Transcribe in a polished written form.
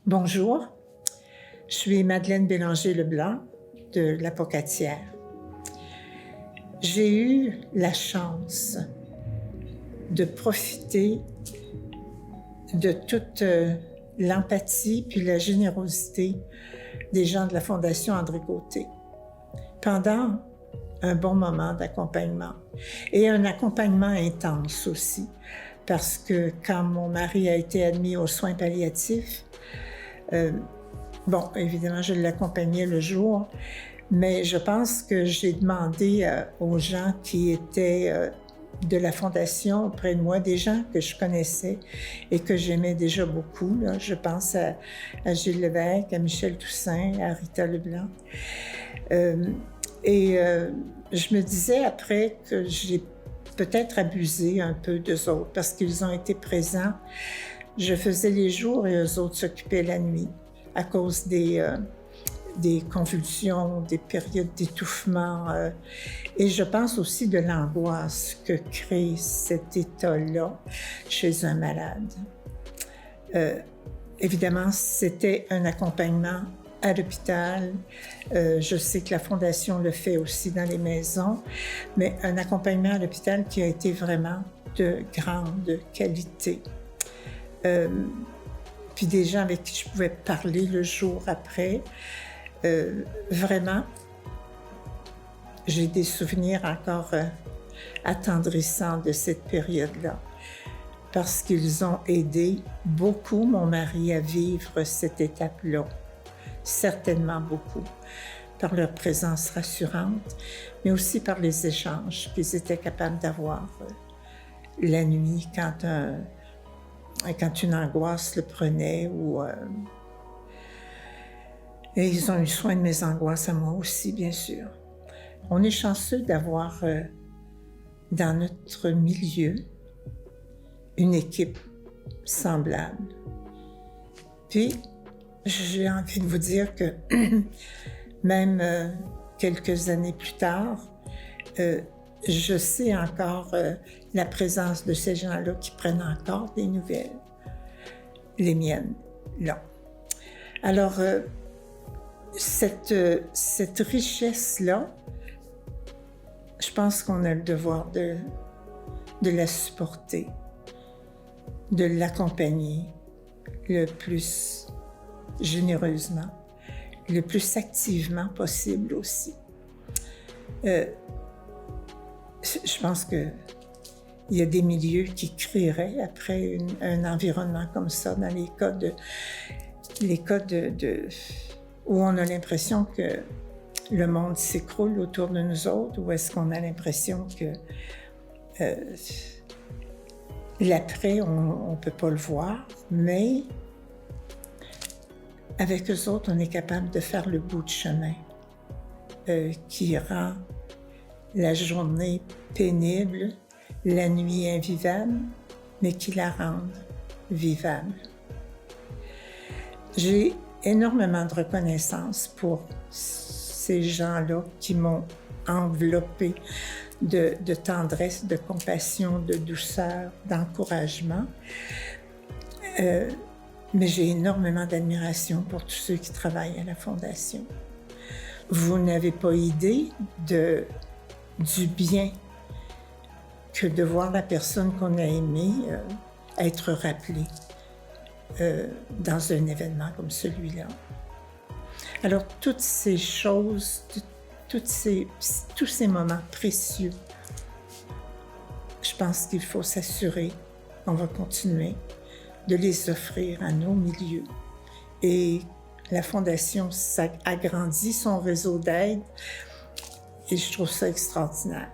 Bonjour, je suis Madeleine Bélanger-Leblanc de La Pocatière. J'ai eu la chance de profiter de toute l'empathie puis la générosité des gens de la Fondation André Côté pendant un bon moment d'accompagnement et un accompagnement intense aussi, parce que quand mon mari a été admis aux soins palliatifs, évidemment, je l'accompagnais le jour, mais je pense que j'ai demandé aux gens qui étaient de la Fondation auprès de moi, des gens que je connaissais et que j'aimais déjà beaucoup. Là. Je pense à Gilles Lévesque, à Michel Toussaint, à Rita Leblanc. Je me disais après que j'ai peut-être abusé un peu d'eux autres parce qu'ils ont été présents. Je faisais les jours et eux autres s'occupaient la nuit à cause des convulsions, des périodes d'étouffement. Et je pense aussi de l'angoisse que crée cet état-là chez un malade. Évidemment, c'était un accompagnement à l'hôpital. Je sais que la Fondation le fait aussi dans les maisons, mais un accompagnement à l'hôpital qui a été vraiment de grande qualité. Puis des gens avec qui je pouvais parler le jour après. Vraiment, j'ai des souvenirs encore attendrissants de cette période-là, parce qu'ils ont aidé beaucoup mon mari à vivre cette étape-là, certainement beaucoup, par leur présence rassurante, mais aussi par les échanges qu'ils étaient capables d'avoir la nuit quand une angoisse le prenait et ils ont eu soin de mes angoisses à moi aussi, bien sûr. On est chanceux d'avoir dans notre milieu une équipe semblable. Puis, j'ai envie de vous dire que même quelques années plus tard, je sais encore la présence de ces gens-là qui prennent encore des nouvelles, les miennes, là. Alors, cette richesse-là, je pense qu'on a le devoir de la supporter, de l'accompagner le plus généreusement, le plus activement possible aussi. Je pense qu'il y a des milieux qui crieraient après un environnement comme ça dans les cas où on a l'impression que le monde s'écroule autour de nous autres, ou est-ce qu'on a l'impression que l'après, on ne peut pas le voir, mais avec eux autres, on est capable de faire le bout de chemin qui rend la journée pénible, la nuit invivable, mais qui la rendent vivable. J'ai énormément de reconnaissance pour ces gens-là qui m'ont enveloppée de tendresse, de compassion, de douceur, d'encouragement. Mais j'ai énormément d'admiration pour tous ceux qui travaillent à la Fondation. Vous n'avez pas idée du bien que de voir la personne qu'on a aimée être rappelée dans un événement comme celui-là. Alors, toutes ces choses, tous ces moments précieux, je pense qu'il faut s'assurer qu'on va continuer de les offrir à nos milieux. Et la Fondation agrandit son réseau d'aide et je trouve ça extraordinaire.